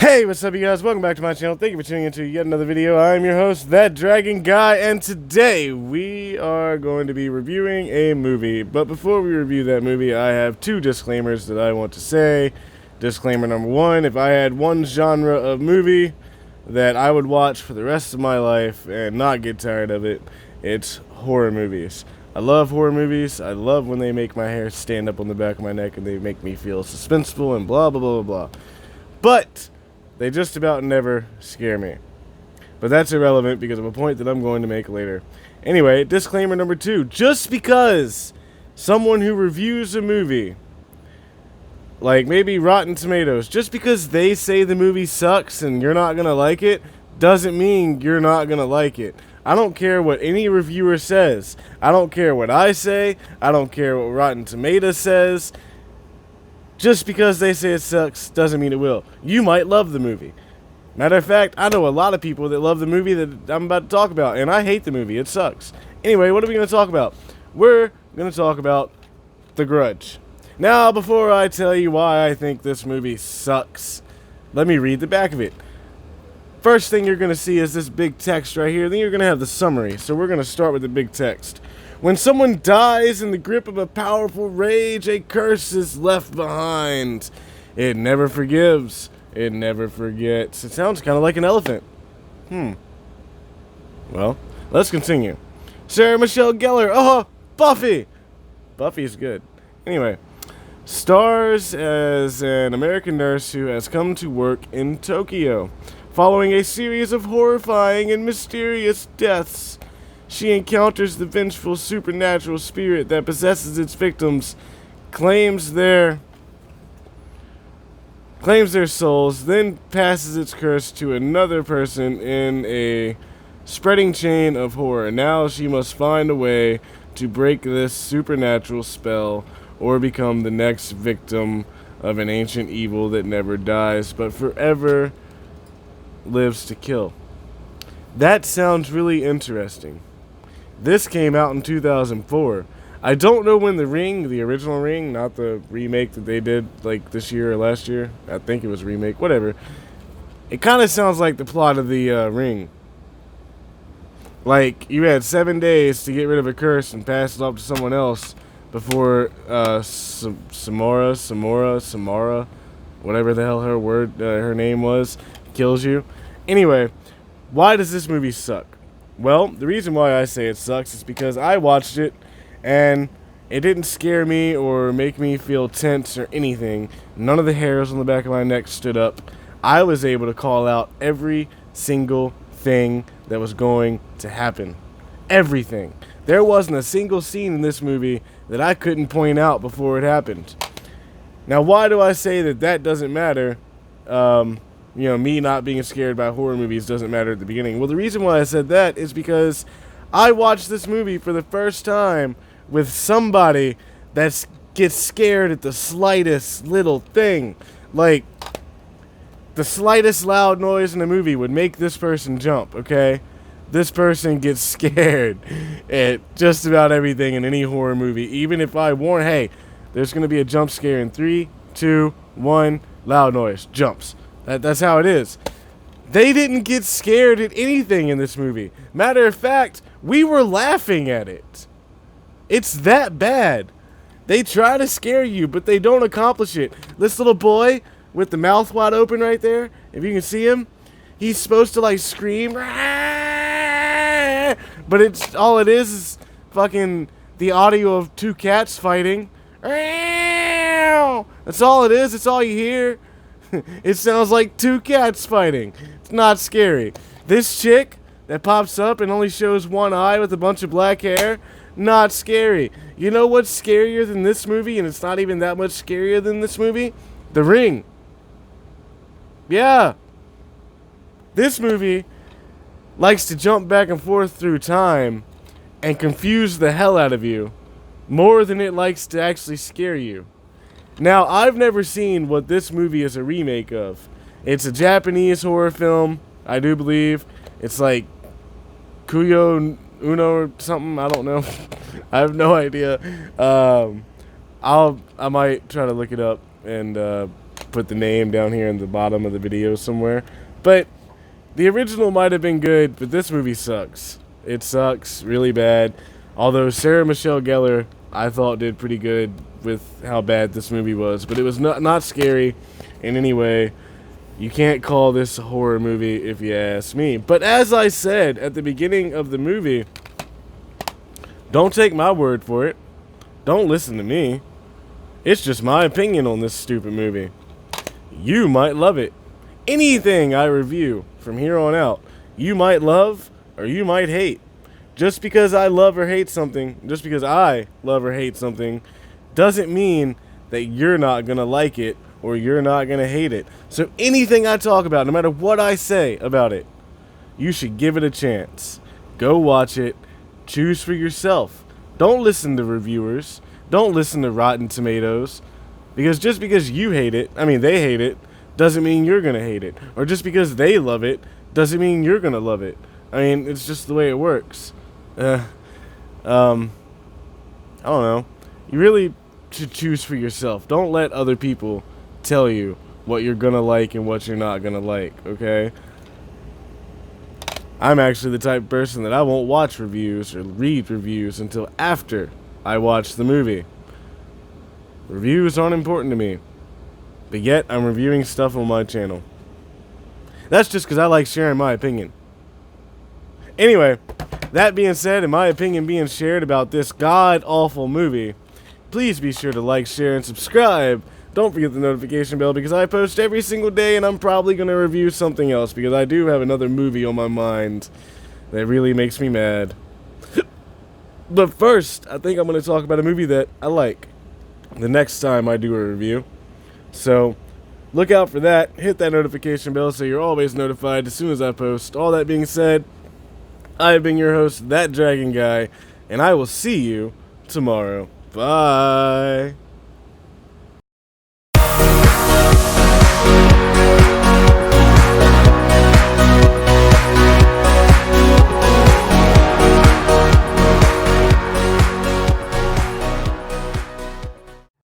Hey, what's up, you guys? Welcome back to my channel. Thank you for tuning into yet another video. I'm your host, That Dragon Guy, and today we are going to be reviewing a movie. But before we review that movie, I have two disclaimers that I want to say. Disclaimer number one, if I had one genre of movie that I would watch for the rest of my life and not get tired of it, it's horror movies. I love horror movies. I love when they make my hair stand up on the back of my neck and they make me feel suspenseful and blah, blah, blah, blah, blah. But they just about never scare me. But that's irrelevant because of a point that I'm going to make later. Anyway, disclaimer number two. Just because someone who reviews a movie, like maybe Rotten Tomatoes, just because they say the movie sucks and you're not going to like it, doesn't mean you're not going to like it. I don't care what any reviewer says. I don't care what I say. I don't care what Rotten Tomatoes says. Just because they say it sucks doesn't mean it will. You might love the movie. Matter of fact, I know a lot of people that love the movie that I'm about to talk about, and I hate the movie. It sucks. Anyway, what are we going to talk about? We're going to talk about The Grudge. Now, before I tell you why I think this movie sucks, let me read the back of it. First thing you're going to see is this big text right here. Then you're going to have the summary. So we're going to start with the big text. When someone dies in the grip of a powerful rage, a curse is left behind. It never forgives. It never forgets. It sounds kind of like an elephant. Well, let's continue. Sarah Michelle Gellar. Oh, Buffy. Buffy's good. Anyway, stars as an American nurse who has come to work in Tokyo. Following a series of horrifying and mysterious deaths, she encounters the vengeful supernatural spirit that possesses its victims, claims their souls, then passes its curse to another person in a spreading chain of horror. Now she must find a way to break this supernatural spell or become the next victim of an ancient evil that never dies but forever lives to kill. That sounds really interesting. This came out in 2004. I don't know when The Ring, the original Ring, not the remake that they did like this year or last year. I think it was a remake, whatever. It kind of sounds like the plot of the Ring. Like, you had 7 days to get rid of a curse and pass it off to someone else before Samara, whatever the hell her name was, kills you. Anyway, why does this movie suck? Well, the reason why I say it sucks is because I watched it and it didn't scare me or make me feel tense or anything. None of the hairs on the back of my neck stood up. I was able to call out every single thing that was going to happen. Everything. There wasn't a single scene in this movie that I couldn't point out before it happened. Now, why do I say that doesn't matter? Me not being scared by horror movies doesn't matter at the beginning. Well, the reason why I said that is because I watched this movie for the first time with somebody that gets scared at the slightest little thing. Like, the slightest loud noise in a movie would make this person jump, okay? This person gets scared at just about everything in any horror movie. Even if I warn, hey, there's going to be a jump scare in 3, 2, 1, loud noise, jumps. That's how it is. They didn't get scared at anything in this movie. Matter of fact, we were laughing at it. It's that bad. They try to scare you, but they don't accomplish it. This little boy with the mouth wide open right there, if you can see him, he's supposed to like scream, but all it is fucking the audio of two cats fighting. That's all it is. That's all you hear. It sounds like two cats fighting. It's not scary. This chick that pops up and only shows one eye with a bunch of black hair, not scary. You know what's scarier than this movie, and it's not even that much scarier than this movie? The Ring. Yeah. This movie likes to jump back and forth through time and confuse the hell out of you more than it likes to actually scare you. Now, I've never seen what this movie is a remake of. It's a Japanese horror film, I do believe. It's like Kuyo Uno or something, I don't know. I have no idea. I might try to look it up and put the name down here in the bottom of the video somewhere. But the original might have been good, but this movie sucks. It sucks really bad. Although Sarah Michelle Gellar, I thought, did pretty good with how bad this movie was. But it was not scary in any way. You can't call this a horror movie if you ask me. But as I said at the beginning of the movie, don't take my word for it. Don't listen to me. It's just my opinion on this stupid movie. You might love it. Anything I review from here on out, you might love or you might hate. Just because I love or hate something, doesn't mean that you're not going to like it or you're not going to hate it. So anything I talk about, no matter what I say about it, you should give it a chance. Go watch it. Choose for yourself. Don't listen to reviewers. Don't listen to Rotten Tomatoes. Because just because you hate it, they hate it, doesn't mean you're going to hate it. Or just because they love it, doesn't mean you're going to love it. It's just the way it works. I don't know. You really should choose for yourself. Don't let other people tell you what you're gonna like and what you're not gonna like, okay? I'm actually the type of person that I won't watch reviews or read reviews until after I watch the movie. Reviews aren't important to me, but yet I'm reviewing stuff on my channel. That's just because I like sharing my opinion. Anyway, that being said, and my opinion being shared about this god-awful movie, please be sure to like, share, and subscribe. Don't forget the notification bell because I post every single day and I'm probably going to review something else because I do have another movie on my mind that really makes me mad. But first, I think I'm going to talk about a movie that I like the next time I do a review. So, look out for that. Hit that notification bell so you're always notified as soon as I post. All that being said, I have been your host, That Dragon Guy, and I will see you tomorrow. Bye.